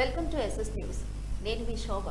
Welcome to SS news. నేను మీ శోభ.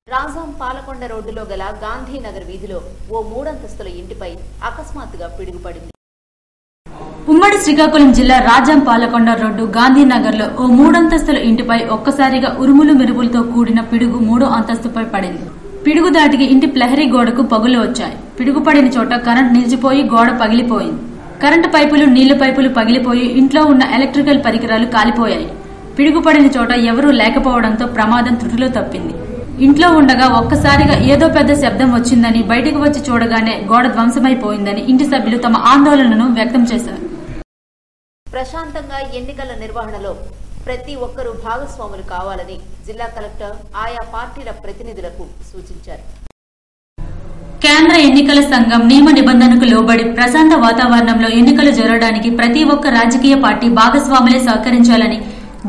రాజాం పాలకొండ రోడ్డులో గల గాంధీనగర్ వీధిలో ఓ 3 అంతస్తుల ఇంటిపై అకస్మాత్తుగా పిడుగుపడింది. ఉమ్మడి శ్రీకాకుళం జిల్లా రాజాం పాలకొండ రోడ్డు గాంధీనగర్ లో ఓ 3 అంతస్తుల ఇంటిపై ఒక్కసారిగా ఉరుములు మెరుపులతో కూడిన పిడుగు 3వ అంతస్తుపై పడింది. పిడుగు దాటికి ఇంటి ప్రహరీ గోడకు పగులు వచ్చాయి. పిడుగు పడిన చోట కరెంట్ నిలిచిపోయి గోడ పగిలిపోయింది. కరెంటు పైపులు, నీళ్ల పైపులు పగిలిపోయి ఇంట్లో ఉన్న ఎలక్ట్రికల్ పరికరాలు కాలిపోయాయి. పిడుగు పడిన చోట ఎవరూ లేకపోవడంతో ప్రమాదం త్రుటిలో తప్పింది. ఇంట్లో ఉండగా ఒక్కసారిగా ఏదో పెద్ద శబ్దం వచ్చిందని బయటకు వచ్చి చూడగానే గోడ ధ్వంసమైపోయిందని ఇంటి సభ్యులు తమ ఆందోళనను వ్యక్తం చేశారు. ప్రశాంతంగా ఎన్నికల నిర్వహణలో ప్రతి ఒక్కరూ భాగస్వాములు కావాలని జిల్లా కలెక్టర్ ఆయా పార్టీల ప్రతినిధులకు సూచించారు. కేంద్ర ఎన్నికల సంఘం నియమ నిబంధనకు లోబడి ప్రశాంత వాతావరణంలో ఎన్నికలు జరగడానికి ప్రతి ఒక్క రాజకీయ పార్టీ భాగస్వాములే సహకరించాలని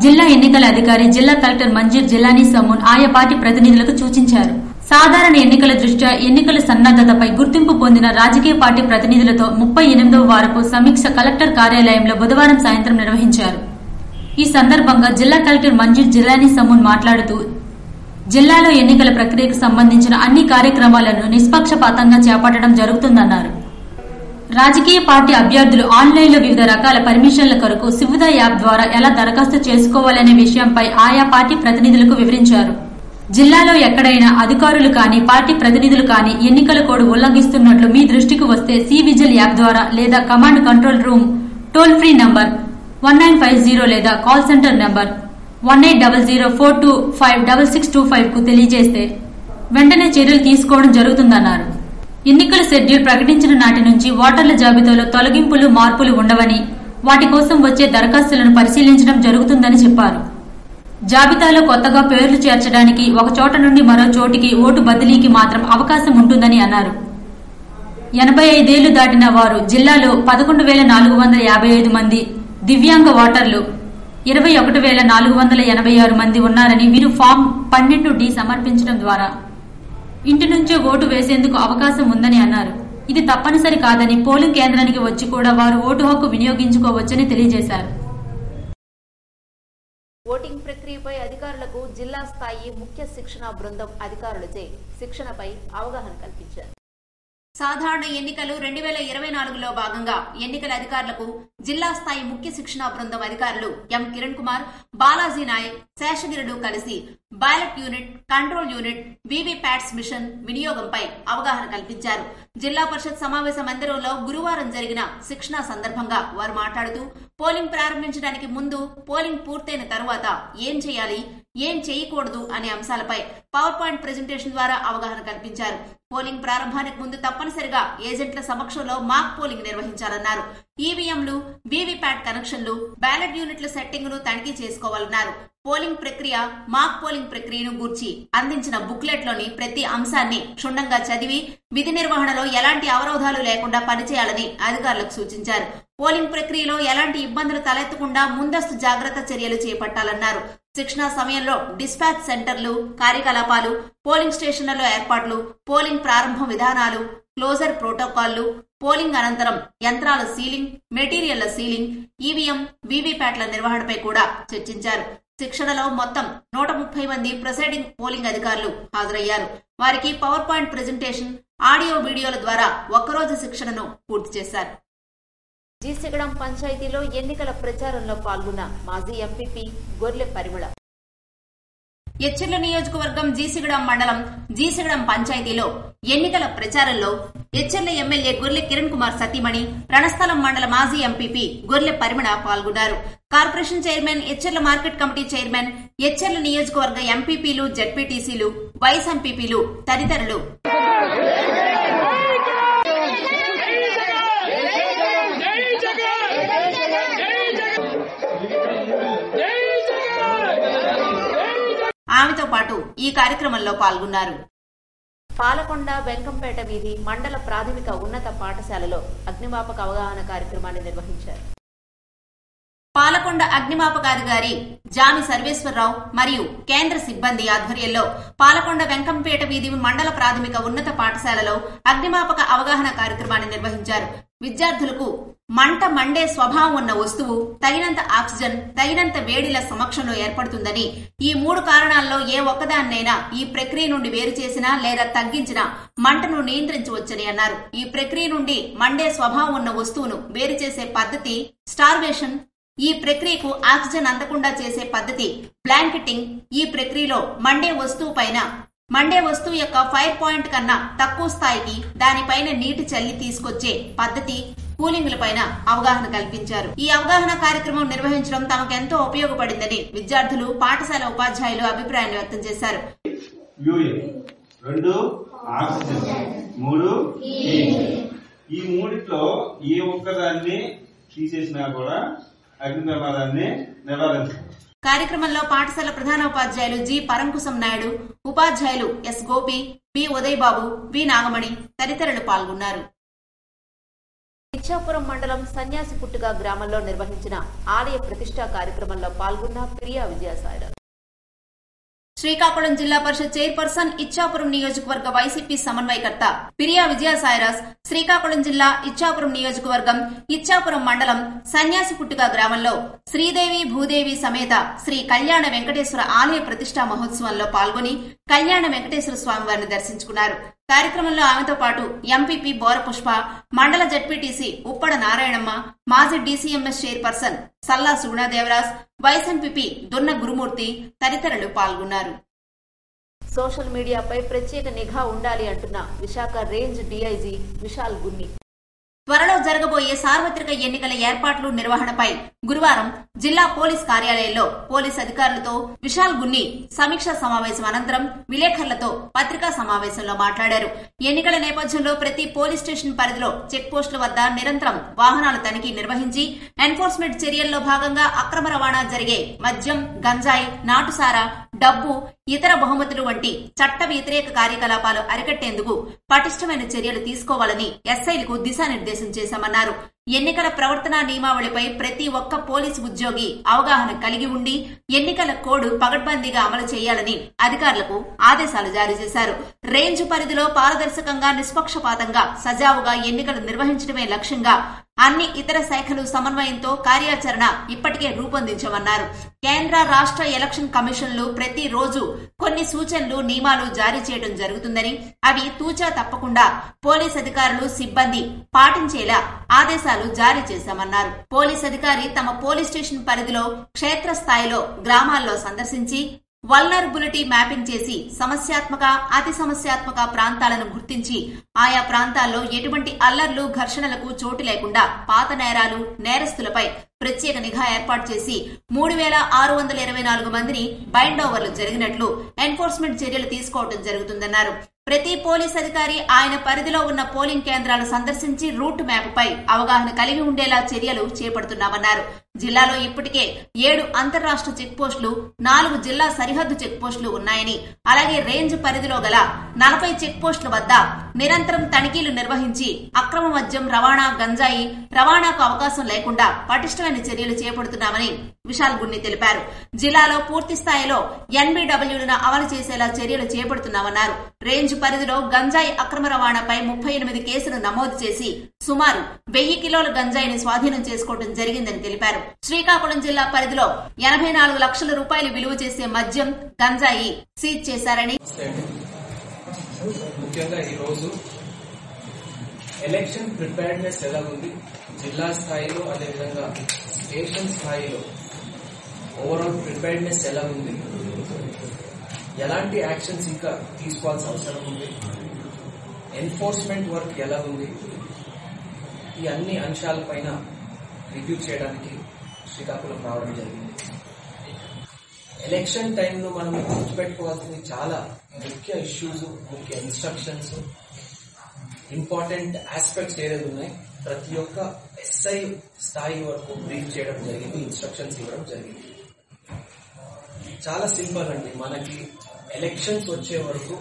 జిల్లా ఎన్నికల అధికారి జిల్లా కలెక్టర్ మంజీర్ జిలానీ సమూన్ ఆయా పార్టీ ప్రతినిధులకు సూచించారు. సాధారణ ఎన్నికల దృష్ట్యా ఎన్నికల సన్నద్దతపై గుర్తింపు పొందిన రాజకీయ పార్టీ ప్రతినిధులతో 38వ వారపు సమీక్ష కలెక్టర్ కార్యాలయంలో బుధవారం సాయంత్రం నిర్వహించారు. ఈ సందర్భంగా జిల్లా కలెక్టర్ మంజీర్ జిలానీ సమూన్ మాట్లాడుతూ జిల్లాలో ఎన్నికల ప్రక్రియకు సంబంధించిన అన్ని కార్యక్రమాలను నిష్పక్షపాతంగా చేపట్టడం జరుగుతుందన్నారు. రాజకీయ పార్టీ అభ్యర్థులు ఆన్లైన్లో వివిధ రకాల పర్మిషన్ల కొరకు సువిధ యాప్ ద్వారా ఎలా దరఖాస్తు చేసుకోవాలనే విషయంపై ఆయా పార్టీ ప్రతినిధులకు వివరించారు. జిల్లాలో ఎక్కడైనా అధికారులు కానీ పార్టీ ప్రతినిధులు కానీ ఎన్నికల కోడ్ ఉల్లంఘిస్తున్నట్లు మీ దృష్టికి వస్తే సి విజిల్ యాప్ ద్వారా లేదా command control room toll free number 1950 లేదా కాల్ సెంటర్ నంబర్ 1800425665 కు తెలియజేస్తే వెంటనే చర్యలు తీసుకోవడం జరుగుతుందన్నారు. ఎన్నికల షెడ్యూల్ ప్రకటించిన నాటి నుంచి ఓటర్ల జాబితాలో తొలగింపులు, మార్పులు ఉండవని వాటి కోసం వచ్చే దరఖాస్తులను పరిశీలించడం జరుగుతుందని చెప్పారు. జాబితాలో కొత్తగా పేర్లు చేర్చడానికి ఒక చోట నుండి మరో చోటికి ఓటు బదిలీకి మాత్రం అవకాశం ఉంటుందని అన్నారు. 85 ఏళ్లు దాటిన వారు జిల్లాలో 11,455 మంది, దివ్యాంగ ఓటర్లు 21,486 మంది ఉన్నారని వీరు ఫామ్ 12D సమర్పించడం ద్వారా ఇంటి నుంచే ఓటు వేసేందుకు అవకాశం ఉందని అన్నారు. ఇది తప్పనిసరి కాదని పోలింగ్ కేంద్రానికి వచ్చి కూడా వారు ఓటు హక్కు వినియోగించుకోవచ్చని తెలియజేశారు. ఓటింగ్ ప్రక్రియపై అధికారులకు జిల్లా స్థాయి ముఖ్య శిక్షణా బృందం అధికారులచే శిక్షణపై అవగాహన కల్పించారు. సాధారణ ఎన్నికలు 2024లో భాగంగా ఎన్నికల అధికారులకు జిల్లా స్థాయి ముఖ్య శిక్షణా బృందం అధికారులు ఎం కిరణ్ కుమార్, బాలాజీ నాయక్, శేషగిరుడు కలిసి ballot unit, control unit, VVPATs machine వినియోగంపై అవగాహన కల్పించారు. జిల్లా పరిషత్ సమావేశ మందిరంలో గురువారం జరిగిన శిక్షణ సందర్భంగా వారు మాట్లాడుతూ పోలింగ్ ప్రారంభించడానికి ముందు, పోలింగ్ పూర్తయిన తరువాత ఏం చేయాలి, ఏం చేయకూడదు అనే అంశాలపై పవర్ పాయింట్ ప్రెజెంటేషన్ ద్వారా అవగాహన కల్పించారు. పోలింగ్ ప్రారంభానికి ముందు తప్పనిసరిగా ఏజెంట్ల సమక్షంలో మాక్ పోలింగ్ నిర్వహించాలన్నారు. ఈవీఎంలు, వీవీప్యాట్ కనెక్షన్లు, బ్యాలెట్ యూనిట్ల సెట్టింగ్ ను తనిఖీ చేసుకోవాలన్నారు. పోలింగ్ ప్రక్రియ, మాక్ పోలింగ్ ప్రక్రియను గూర్చి అందించిన బుక్లెట్ లోని ప్రతి అంశాన్ని క్షుణ్ణంగా చదివి విధి నిర్వహణలో ఎలాంటి అవరోధాలు లేకుండా పనిచేయాలని అధికారులకు సూచించారు. పోలింగ్ ప్రక్రియలో ఎలాంటి ఇబ్బందులు తలెత్తకుండా ముందస్తు జాగ్రత్త చర్యలు చేపట్టాలన్నారు. శిక్షణా సమయంలో డిస్పాచ్ సెంటర్లు, కార్యకలాపాలు, పోలింగ్ స్టేషన్లలో ఏర్పాట్లు, పోలింగ్ ప్రారంభ విధానాలు, క్లోజర్ ప్రోటోకాల్లు, పోలింగ్ అనంతరం యంత్రాల సీలింగ్, మెటీరియళ్ల సీలింగ్, ఈవీఎం, వీవీప్యాట్ల నిర్వహణపై కూడా చర్చించారు. శిక్షణలో మొత్తం 130 మంది ప్రిసైడింగ్ పోలింగ్ అధికారులు హాజరయ్యారు. వారికి పవర్ పాయింట్ ప్రెజెంటేషన్, ఆడియో, వీడియోల ద్వారా ఒక్కరోజు శిక్షణను పూర్తి చేశారు. జీసిగడం పంచాయతీలో ఎన్నికల ప్రచారంలో పాల్గొన్న మాజీ ఎంపీపీ గొర్లె పరిమళ. ఎచ్చెర్ల నియోజకవర్గం జీసిగడం మండలం జీసిగడం పంచాయతీలో ఎన్నికల ప్రచారంలో ఎచ్చెర్ల ఎమ్మెల్యే గొర్లె కిరణ్ కుమార్ సతీమణి, రణస్థలం మండల మాజీ ఎంపీపీ గొర్లె పరిమళ పాల్గొన్నారు. Corporation chairman, Etcherla market committee chairman, Etcherla నియోజకవర్గ ఎంపీపీలు, జడ్పీటీసీలు, వైస్ ఎంపీపీలు తదితరులు ఈ కార్యక్రమంలో పాల్గొన్నారు. పాలకొండ వెంకంపేట వీధి మండల ప్రాథమిక ఉన్నత పాఠశాలలో అగ్నిమాపక అవగాహన కార్యక్రమాన్ని నిర్వహించారు. పాలకొండ అగ్నిమాపకాధికారి జామి సర్వేశ్వరరావు మరియు కేంద్ర సిబ్బంది ఆధ్వర్యంలో పాలకొండ వెంకంపేట వీధి మండల ప్రాథమిక ఉన్నత పాఠశాలలో అగ్నిమాపక అవగాహన కార్యక్రమాన్ని నిర్వహించారు. విద్యార్థులకు మంట మండే స్వభావం ఉన్న వస్తువు తగినంత ఆక్సిజన్, తగినంత వేడిల సమక్షంలో ఏర్పడుతుందని, ఈ 3 కారణాల్లో ఏ ఒక్కదాన్నైనా ఈ ప్రక్రియ నుండి వేరు చేసినా లేదా తగ్గించినా మంటను నియంత్రించవచ్చని అన్నారు. ఈ ప్రక్రియ నుండి మండే స్వభావం ఉన్న వస్తువును వేరు చేసే పద్ధతి స్టార్వేషన్, ఈ ప్రక్రియకు ఆక్సిజన్ అందకుండా చేసే పద్ధతి బ్లాంకెటింగ్, ఈ ప్రక్రియలో మండే వస్తువు యొక్క ఫైర్ పాయింట్ కన్నా తక్కువ స్థాయికి దానిపైన నీటి చల్లి తీసుకొచ్చే పద్ధతి కూలింగ్ల పైన అవగాహన కల్పించారు. ఈ అవగాహన కార్యక్రమం నిర్వహించడం తమకు ఎంతో ఉపయోగపడిందని విద్యార్థులు, పాఠశాల ఉపాధ్యాయులు అభిప్రాయాన్ని వ్యక్తం చేశారు. 2 ఆక్సిజన్, 3 ఈ మూడిట్లో ఏ ఒక్కదాన్ని తీసేసినా కూడా అగ్ని ప్రమాదాన్ని నివారించాలి. కార్యక్రమంలో పాఠశాల ప్రధాన ఉపాధ్యాయులు జి పరంకుశం నాయుడు, ఉపాధ్యాయులు ఎస్ గోపి, బి ఉదయ్ బాబు, బి నాగమణి తదితరులు పాల్గొన్నారు. ఇచ్చాపురం మండలం సన్యాసిపుట్టుగా గ్రామంలో నిర్వహించిన ఆలయ ప్రతిష్టా కార్యక్రమంలో పాల్గొన్న ప్రియా విజయసాయి. శ్రీకాకుళం జిల్లా పరిషత్ చైర్పర్సన్, ఇచ్చాపురం నియోజకవర్గ వైసీపీ సమన్వయకర్త పిరియా విజయసాయిరాజ్ శ్రీకాకుళం జిల్లా ఇచ్చాపురం నియోజకవర్గం ఇచ్చాపురం మండలం సన్యాసిపుట్టుగా గ్రామంలో శ్రీదేవి భూదేవి సమేత శ్రీ కళ్యాణ వెంకటేశ్వర ఆలయ ప్రతిష్టా మహోత్సవంలో పాల్గొని కళ్యాణ వెంకటేశ్వర స్వామి వారిని దర్శించుకున్నారు. కార్యక్రమంలో ఆమెతో పాటు ఎంపీపీ బోరపుష్ప, మండల జడ్పీటీసీ ఉప్పడ నారాయణమ్మ, మాజీ డీసీఎంఎస్ చైర్పర్సన్ సల్లా సుగుణాదేవరాజ్, వైస్ ఎంపీపీ దున్న గురుమూర్తి తదితరులు పాల్గొన్నారు. సోషల్ మీడియాపై ప్రత్యేక నిఘా ఉండాలి అంటున్న విశాఖ రేంజ్ డీఐజీ విశాల్ గున్ని. త్వరలో జరగబోయే సార్వత్రిక ఎన్నికల ఏర్పాట్లు, నిర్వహణపై గురువారం జిల్లా పోలీస్ కార్యాలయంలో పోలీస్ అధికారులతో విశాల్ గున్ని సమీక్షా సమావేశం అనంతరం విలేకరులతో పత్రికా సమావేశంలో మాట్లాడారు. ఎన్నికల నేపథ్యంలో ప్రతి పోలీస్ స్టేషన్ పరిధిలో చెక్ పోస్టుల వద్ద నిరంతరం వాహనాల తనిఖీ నిర్వహించి ఎన్ఫోర్స్మెంట్ చర్యల్లో భాగంగా అక్రమ రవాణా జరిగే మద్యం, గంజాయి, నాటుసారా, డబ్బు, ఇతర బహుమతులు వంటి చట్ట వ్యతిరేక కార్యకలాపాలు అరికట్టేందుకు పటిష్టమైన చర్యలు తీసుకోవాలని ఎస్ఐలకు దిశానిర్దేశం చేశామన్నారు. ఎన్నికల ప్రవర్తనా నియమావళిపై ప్రతి ఒక్క పోలీసు ఉద్యోగి అవగాహన కలిగి ఉండి ఎన్నికల కోడ్ పగడ్బందీగా అమలు చేయాలని అధికారులకు ఆదేశాలు జారీ చేశారు. రేంజ్ పరిధిలో పారదర్శకంగా, నిష్పక్షపాతంగా, సజావుగా ఎన్నికలు నిర్వహించడమే లక్ష్యంగా అన్ని ఇతర శాఖలు సమన్వయంతో కార్యాచరణ ఇప్పటికే రూపొందించామన్నారు. కేంద్ర, రాష్ట్ర ఎలక్షన్ కమిషన్లు ప్రతిరోజు కొన్ని సూచనలు, నియమాలు జారీ చేయడం జరుగుతుందని, అవి తూచా తప్పకుండా పోలీస్ అధికారులు, సిబ్బంది పాటించేలా ఆదేశాలు జారీ చేశామన్నారు. పోలీస్ అధికారి తమ పోలీస్ స్టేషన్ పరిధిలో క్షేత్రస్థాయిలో గ్రామాల్లో సందర్శించి వల్నరబిలిటీ మ్యాపింగ్ చేసి సమస్యాత్మక, అతి సమస్యాత్మక ప్రాంతాలను గుర్తించి ఆయా ప్రాంతాల్లో ఎటువంటి అల్లర్లు, ఘర్షణలకు చోటు లేకుండా పాత నేరాలు, నేరస్తులపై ప్రత్యేక నిఘా ఏర్పాటు చేసి 3624 మందిని బైండ్ ఓవర్లు జరిగినట్లు ఎన్ఫోర్స్మెంట్ చర్యలు తీసుకోవడం జరుగుతుందన్నారు. ప్రతి పోలీస్ అధికారి ఆయన పరిధిలో ఉన్న పోలింగ్ కేంద్రాలు సందర్శించి రూట్ మ్యాప్ పై అవగాహన కలిగి ఉండేలా చర్యలు చేపడుతున్నామన్నారు. జిల్లాలో ఇప్పటికే 7 అంతర్రాష్ట్ర చెక్ పోస్టులు, 4 జిల్లా సరిహద్దు చెక్ పోస్టులు ఉన్నాయని, అలాగే రేంజ్ పరిధిలో గల 40 చెక్ పోస్టుల వద్ద నిరంతరం తనిఖీలు నిర్వహించి అక్రమ మద్యం రవాణా, గంజాయి రవాణాకు అవకాశం లేకుండా పటిష్టమైన చర్యలు చేపడుతున్నామని విశాల్ గున్ని తెలిపారు. జిల్లాలో పూర్తి స్థాయిలో ఎన్బీడబ్ల్యూలను అమలు చేసేలా చర్యలు చేపడుతున్నామన్నారు. రేంజ్ పరిధిలో గంజాయి అక్రమ రవాణాపై 38 కేసులు నమోదు చేసి సుమారు 1000 కిలోల గంజాయిని స్వాధీనం చేసుకోవడం జరిగిందని తెలిపారు. శ్రీకాకుళం జిల్లా పరిధిలో 84 లక్షల రూపాయలు విలువ చేసే మద్యం, గంజాయి సీజ్ చేశారని, ముఖ్యంగా ఈ రోజు ఎలక్షన్ ప్రిపేర్డ్నెస్ ఎలా ఉంది, జిల్లా స్థాయిలో అదేవిధంగా స్టేషన్ స్థాయిలో ఓవరాల్ ప్రిపేర్డ్నెస్ ఎలా ఉంది, ఎలాంటి యాక్షన్స్ ఇంకా తీసుకోవాల్సిన అవసరం ఉంది, ఎన్ఫోర్స్మెంట్ వర్క్ ఎలా ఉంది, ఈ అన్ని అంశాలపైన రివ్యూ చేయడానికి శ్రీకాకుళం రావడం జరిగింది. ఎలక్షన్ టైంలో మనం గుర్తుపెట్టుకోవాల్సిన చాలా ముఖ్య ఇష్యూస్, ముఖ్య ఇన్స్ట్రక్షన్స్, ఇంపార్టెంట్ ఆస్పెక్ట్స్ ఏదైతే ఉన్నాయి ప్రతి ఒక్క ఎస్ఐ స్థాయి వరకు బ్రీఫ్ చేయడం జరిగింది, ఇన్స్ట్రక్షన్స్ ఇవ్వడం జరిగింది. చాలా సింపుల్ అండి. మనకి ఎలక్షన్స్ వచ్చే వరకు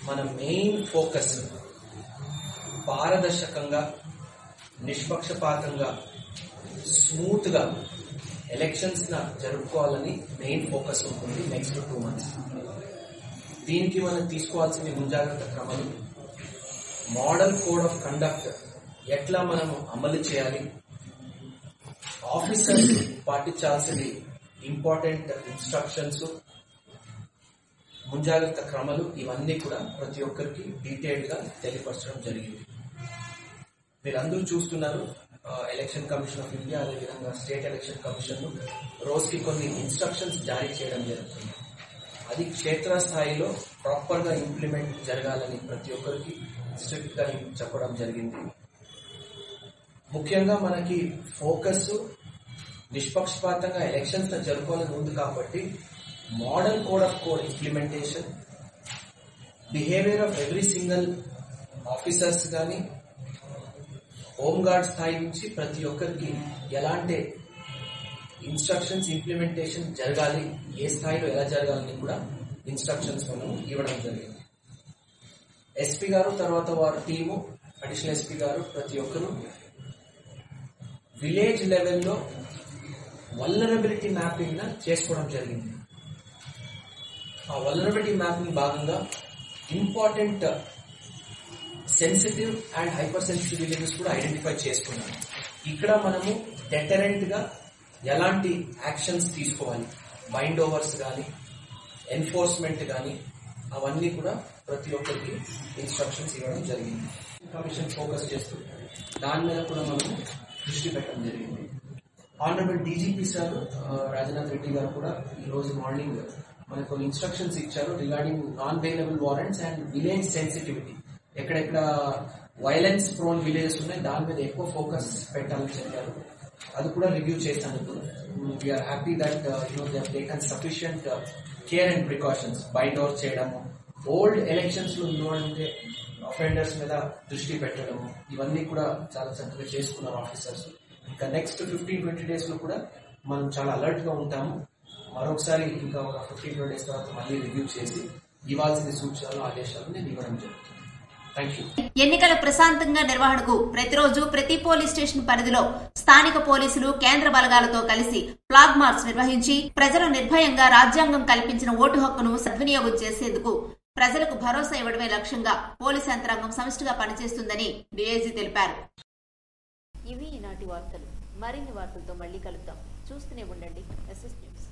మన మెయిన్ ఫోకస్ పారదర్శకంగా, నిష్పక్షపాతంగా, స్మూత్ గా ఎలక్షన్స్ జరుపుకోవాలని మెయిన్ ఫోకస్ ఉంటుంది నెక్స్ట్ 2 months. దీనికి మనం తీసుకోవాల్సిన ముంజాగ్రత్త క్రమాలు, మోడల్ కోడ్ ఆఫ్ కండక్ట్ ఎట్లా మనం అమలు చేయాలి, ఆఫీసర్స్ పాటించాల్సిన ఇంపార్టెంట్ ఇన్స్ట్రక్షన్స్, ముంజాగ్రత్త క్రమాలు, ఇవన్నీ కూడా ప్రతి ఒక్కరికి డీటెయిల్డ్ గా తెలియపరచడం జరిగింది. మీరందరూ చూస్తున్నారు, ఎలక్షన్ కమిషన్ ఆఫ్ ఇండియా అదేవిధంగా స్టేట్ ఎలక్షన్ కమిషన్ రోజుకి కొన్ని ఇన్స్ట్రక్షన్స్ జారీ చేయడం జరుగుతుంది. అది క్షేత్రస్థాయిలో ప్రాపర్ గా ఇంప్లిమెంట్ జరగాలని ప్రతి ఒక్కరికి స్ట్రిక్ట్ గా చెప్పడం జరిగింది. ముఖ్యంగా మనకి ఫోకస్ నిష్పక్షపాతంగా ఎలక్షన్స్ జరుపుకోవాలని ఉంది కాబట్టి model code of code implementation, behaviour of every single officers కానీ, హోమ్ గార్డ్ స్థాయి నుంచి ప్రతి ఒక్కరికి ఎలాంటి ఇన్స్ట్రక్షన్స్ ఇంప్లిమెంటేషన్ జరగాలి, ఏ స్థాయిలో ఎలా జరగాలని కూడా ఇన్స్ట్రక్షన్స్ మనం ఇవ్వడం జరిగింది. ఎస్పీ గారు తర్వాత వారి టీము, అడిషనల్ ఎస్పీ గారు ప్రతి ఒక్కరు విలేజ్ లెవెల్లో వల్నరబిలిటీ మ్యాపింగ్ చేసుకోవడం జరిగింది. ఆ వల్నరబిలిటీ మ్యాపింగ్ భాగంగా important sensitive and hyper sensitive villages కూడా ఐడెంటిఫై చేసుకున్నాం. ఇక్కడ మనము డెటరెంట్ గా ఎలాంటి యాక్షన్స్ తీసుకోవాలి, బైండ్ ఓవర్స్ కానీ, ఎన్ఫోర్స్మెంట్ కానీ, అవన్నీ కూడా ప్రతి ఒక్కరికి ఇన్స్ట్రక్షన్స్ ఇవ్వడం జరిగింది. కమిషన్ ఫోకస్ చేస్తూ దాని మీద కూడా మనం దృష్టి పెట్టడం జరిగింది. Honourable DGP sir Rajanath Reddy గారు కూడా ఈ రోజు మార్నింగ్ మనకు ఇన్స్ట్రక్షన్స్ ఇచ్చారు regarding non bailable warrants and village sensitivity. ఎక్కడెక్కడ వైలెన్స్ ప్రోన్ విలేజెస్ ఉన్నాయి దాని మీద ఎక్కువ ఫోకస్ పెట్టాలని చెప్పారు. అది కూడా రివ్యూ చేశాను. We are happy that they have taken sufficient care and precautions, bind over చేయడము, ఓల్డ్ ఎలక్షన్స్ లో ఇన్వాల్వ్ అఫెండర్స్ మీద దృష్టి పెట్టడము, ఇవన్నీ కూడా చాలా చక్కగా చేసుకున్నారు ఆఫీసర్స్. ఇంకా నెక్స్ట్ 15-20 days లో కూడా మనం చాలా అలర్ట్ గా ఉంటాము. మరొకసారి ఇంకా ఒక 15-20 days తర్వాత మళ్ళీ రివ్యూ చేసి ఇవ్వాల్సిన సూచనలు, ఆదేశాలు నేను ఇవ్వడం జరుగుతుంది. ఎన్నికల ప్రశాంతంగా నిర్వహణకు ప్రతిరోజు ప్రతి పోలీస్ స్టేషన్ పరిధిలో స్థానిక పోలీసులు కేంద్ర బలగాలతో కలిసి ఫ్లాగ్ మార్చ్ నిర్వహించి ప్రజలు నిర్భయంగా రాజ్యాంగం కల్పించిన ఓటు హక్కును సద్వినియోగం చేసేందుకు ప్రజలకు భరోసా ఇవ్వడమే లక్ష్యంగా పోలీసు యంత్రాంగం సమిష్టిగా పనిచేస్తుందని డీఐజీ తెలిపారు. ఇవి ఈనాటి వార్తలు. మరిన్ని వార్తలతో మళ్లీ కలుద్దాం. చూస్తూనే ఉండండి SS న్యూస్.